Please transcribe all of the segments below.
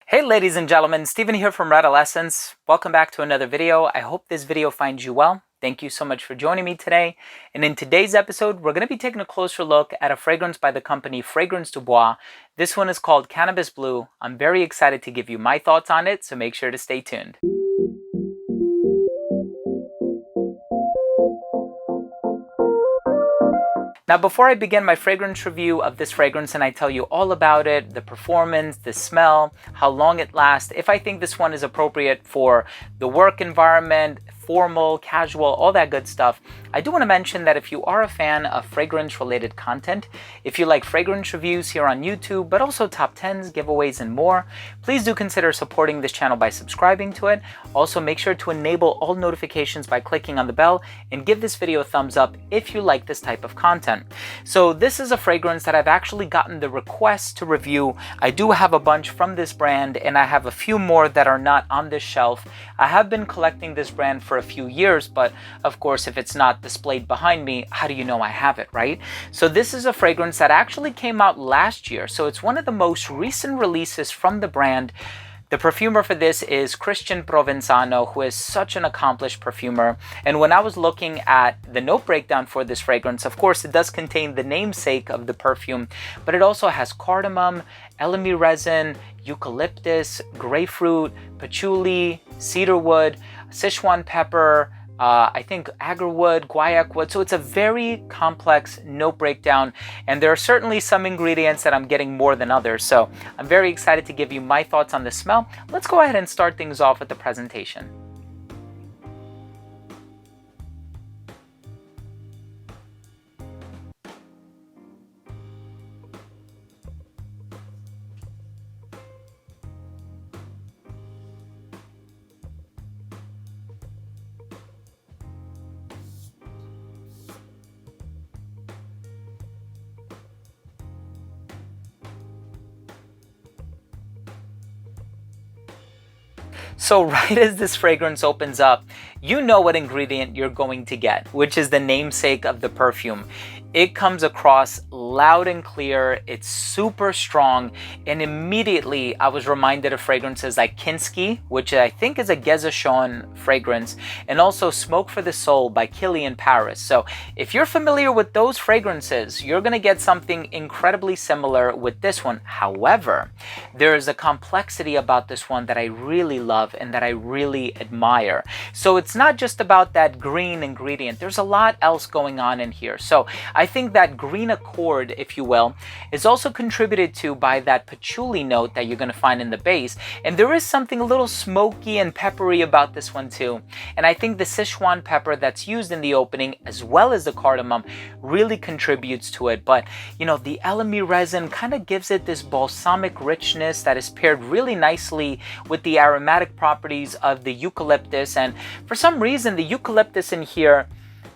Hey ladies and gentlemen, Steven here from Redolessence. Welcome back to another video. I hope this video finds you well. Thank you so much for joining me today. And in today's episode, we're going to be taking a closer look at a fragrance by the company Fragrance du Bois. This one is called Cannabis Blue. I'm very excited to give you my thoughts on it, so make sure to stay tuned. Now, before I begin my fragrance review of this fragrance and I tell you all about it, the performance, the smell, how long it lasts, if I think this one is appropriate for the work environment, formal, casual, all that good stuff, I do want to mention that if you are a fan of fragrance-related content, if you like fragrance reviews here on YouTube, but also top 10s, giveaways, and more, please do consider supporting this channel by subscribing to it. Also, make sure to enable all notifications by clicking on the bell and give this video a thumbs up if you like this type of content. So this is a fragrance that I've actually gotten the request to review. I do have a bunch from this brand, and I have a few more that are not on this shelf. I have been collecting this brand for a few years, but of course, if it's not displayed behind me, how do you know I have it, right? So this is a fragrance that actually came out last year. So it's one of the most recent releases from the brand. The perfumer for this is Christian Provenzano, who is such an accomplished perfumer. And when I was looking at the note breakdown for this fragrance, of course, it does contain the namesake of the perfume, but it also has cardamom, elemi resin, eucalyptus, grapefruit, patchouli, cedarwood, Sichuan pepper, I think agarwood, guaiac wood. So it's a very complex note breakdown, and there are certainly some ingredients that I'm getting more than others. So I'm very excited to give you my thoughts on the smell. Let's go ahead and start things off with the presentation. So right as this fragrance opens up, you know what ingredient you're going to get, which is the namesake of the perfume. It comes across loud and clear, it's super strong, and immediately I was reminded of fragrances like Kinski, which I think is a Gezachon fragrance, and also Smoke for the Soul by Kilian Paris. So if you're familiar with those fragrances, you're gonna get something incredibly similar with this one. However, there is a complexity about this one that I really love and that I really admire. So it's not just about that green ingredient, there's a lot else going on in here. So I think that green accord, if you will, is also contributed to by that patchouli note that you're going to find in the base. And there is something a little smoky and peppery about this one too. And I think the Sichuan pepper that's used in the opening, as well as the cardamom, really contributes to it. But, you know, the elemi resin kind of gives it this balsamic richness that is paired really nicely with the aromatic properties of the eucalyptus. And for some reason, the eucalyptus in here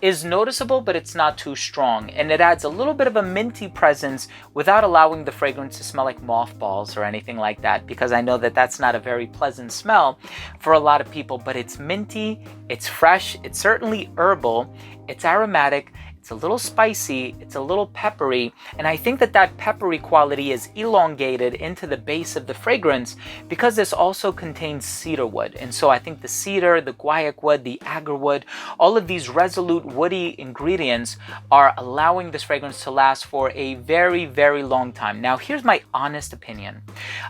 is noticeable, but it's not too strong, and it adds a little bit of a minty presence without allowing the fragrance to smell like mothballs or anything like that, because I know that that's not a very pleasant smell for a lot of people. But it's minty, it's fresh, it's certainly herbal, it's aromatic, it's a little spicy, it's a little peppery, and I think that that peppery quality is elongated into the base of the fragrance because this also contains cedar wood. And so I think the cedar, the guaiac wood, the agarwood, all of these resolute woody ingredients are allowing this fragrance to last for a very, very long time. Now, here's my honest opinion.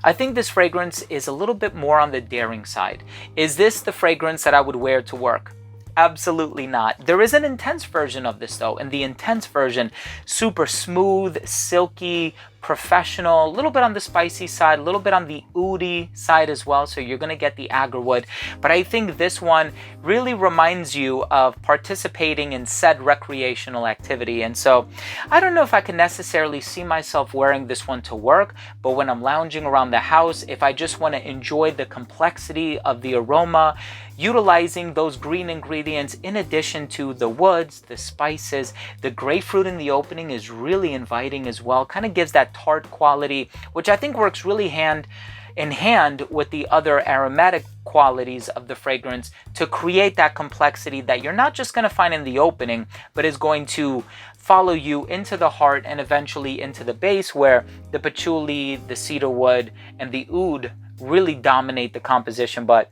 I think this fragrance is a little bit more on the daring side. Is this the fragrance that I would wear to work? Absolutely not. There is an intense version of this though, and the intense version, super smooth, silky, professional, a little bit on the spicy side, a little bit on the oudi side as well, so you're gonna get the agarwood. But I think this one really reminds you of participating in said recreational activity. And so I don't know if I can necessarily see myself wearing this one to work, but when I'm lounging around the house, if I just want to enjoy the complexity of the aroma, utilizing those green ingredients in addition to the woods, the spices, the grapefruit in the opening is really inviting as well, kind of gives that tart quality, which I think works really hand in hand with the other aromatic qualities of the fragrance to create that complexity that you're not just going to find in the opening, but is going to follow you into the heart and eventually into the base, where the patchouli, the cedarwood, and the oud really dominate the composition. But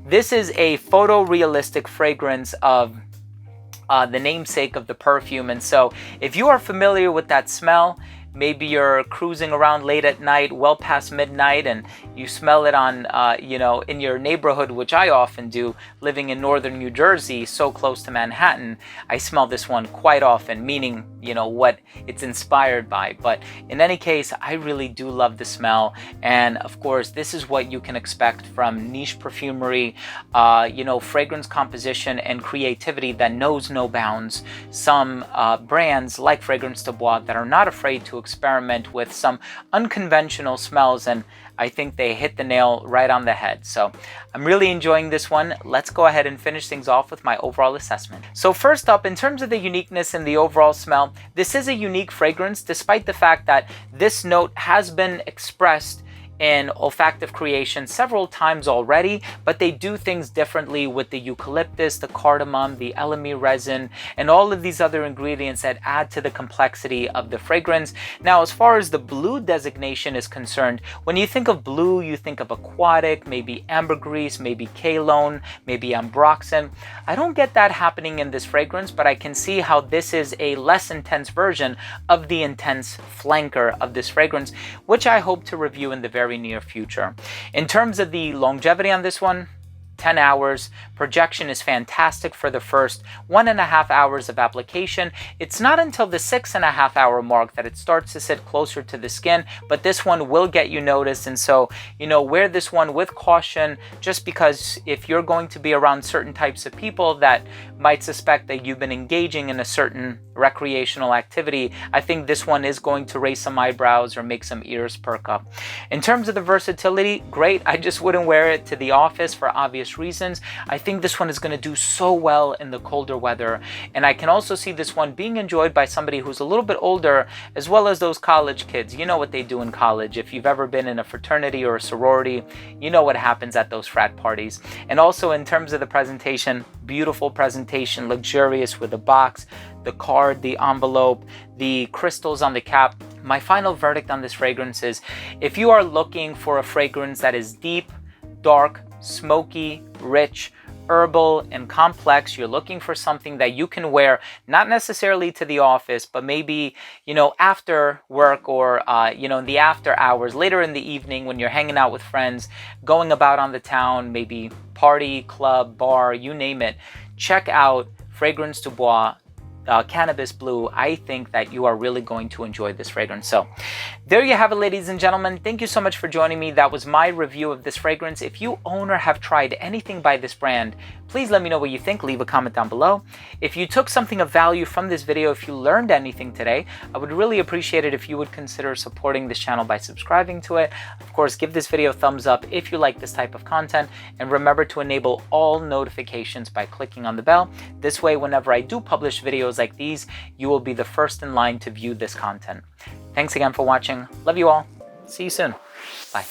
this is a photorealistic fragrance of the namesake of the perfume. And so if you are familiar with that smell, maybe you're cruising around late at night, well past midnight, and you smell it on, in your neighborhood, which I often do, living in northern New Jersey, so close to Manhattan. I smell this one quite often, meaning, what it's inspired by. But in any case, I really do love the smell. And of course, this is what you can expect from niche perfumery, fragrance composition and creativity that knows no bounds. Some brands like Fragrance du Bois that are not afraid to experiment with some unconventional smells, and I think they hit the nail right on the head. So I'm really enjoying this one. Let's go ahead and finish things off with my overall assessment. So first up, in terms of the uniqueness and the overall smell, this is a unique fragrance despite the fact that this note has been expressed in olfactive creation several times already, but they do things differently with the eucalyptus, the cardamom, the elemi resin, and all of these other ingredients that add to the complexity of the fragrance. Now, as far as the blue designation is concerned, when you think of blue, you think of aquatic, maybe ambergris, maybe kalone, maybe ambroxan. I don't get that happening in this fragrance, but I can see how this is a less intense version of the intense flanker of this fragrance, which I hope to review in the very near future. In terms of the longevity on this one, 10 hours. Projection is fantastic for the first 1.5 hours of application. It's not until the 6.5 hour mark that it starts to sit closer to the skin, but this one will get you noticed. And so, wear this one with caution, just because if you're going to be around certain types of people that might suspect that you've been engaging in a certain recreational activity, I think this one is going to raise some eyebrows or make some ears perk up. In terms of the versatility, great. I just wouldn't wear it to the office for obvious reasons. I think this one is going to do so well in the colder weather, and I can also see this one being enjoyed by somebody who's a little bit older, as well as those college kids. You know what they do in college. If you've ever been in a fraternity or a sorority, you know what happens at those frat parties. And also in terms of the presentation, beautiful presentation, luxurious with the box, the card, the envelope, the crystals on the cap. My final verdict on this fragrance is, if you are looking for a fragrance that is deep, dark, smoky, rich, herbal, and complex, you're looking for something that you can wear, not necessarily to the office, but maybe, after work or, in the after hours, later in the evening when you're hanging out with friends, going about on the town, maybe party, club, bar, you name it, check out Fragrance du Bois Cannabis Blue. I think that you are really going to enjoy this fragrance. So there you have it, ladies and gentlemen. Thank you so much for joining me. That was my review of this fragrance. If you own or have tried anything by this brand, please let me know what you think. Leave a comment down below. If you took something of value from this video, if you learned anything today, I would really appreciate it if you would consider supporting this channel by subscribing to it. Of course, give this video a thumbs up if you like this type of content, and remember to enable all notifications by clicking on the bell. This way, whenever I do publish videos like these, you will be the first in line to view this content. Thanks again for watching. Love you all. See you soon. Bye.